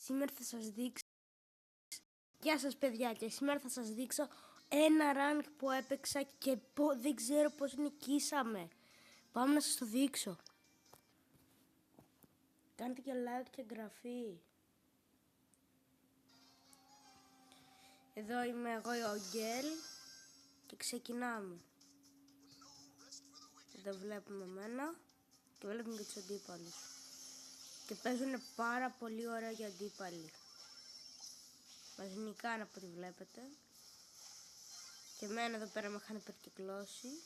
Σήμερα θα σας δείξω. Γεια σας παιδιά, και σήμερα θα σας δείξω ένα rank που έπαιξα και δεν ξέρω πώς νικήσαμε. Πάμε να σας το δείξω. Κάντε και like και εγγραφή. Εδώ είμαι εγώ ο Γκέλ και ξεκινάμε. Εδώ βλέπουμε εμένα και βλέπουμε και τους αντίπαλους. Και παίζουν πάρα πολύ ωραία για αντίπαλοι. Μας νικάνε από ό,τι βλέπετε. Και εμένα εδώ πέρα με είχαν υπερκυκλώσει.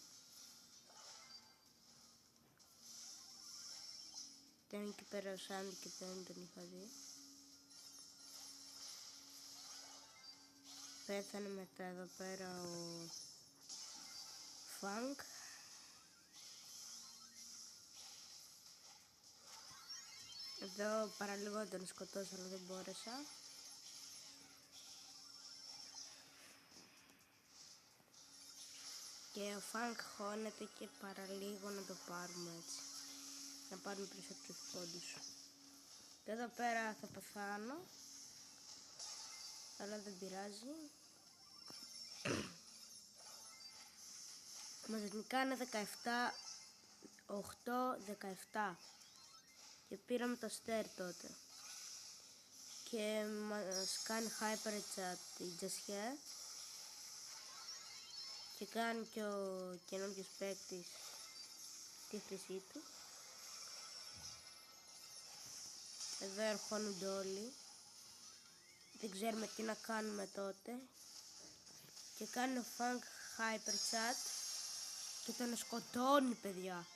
Ήταν εκεί πέρα ο Σάντι και δεν τον είχα δει. Πέθανε μετά εδώ πέρα ο Φανκ. Εδώ παραλίγο τον σκοτώσω αλλά δεν μπόρεσα. Και ο Φανκ χώνεται και παραλίγο να το πάρουμε έτσι. Να πάρουμε περισσότερους πόντους. Και εδώ πέρα θα πεθάνω. Αλλά δεν πειράζει. Μας νικάνε 17-8-17. Και πήραμε το Ster τότε. Και μας κάνει hyper chat η Τζασιέ. Και κάνει και ο καινούργιος παίκτης τη χρυσή του. Εδώ ερχόνονται όλοι. Δεν ξέρουμε τι να κάνουμε τότε. Και κάνει ο Funk hyper chat και τον σκοτώνει παιδιά.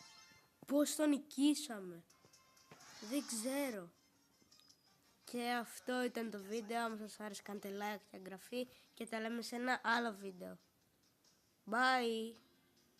Πώς τον νικήσαμε. Δεν ξέρω. Και αυτό ήταν το βίντεο. Αν σας άρεσε κάντε like και εγγραφή. Και τα λέμε σε ένα άλλο βίντεο. Bye.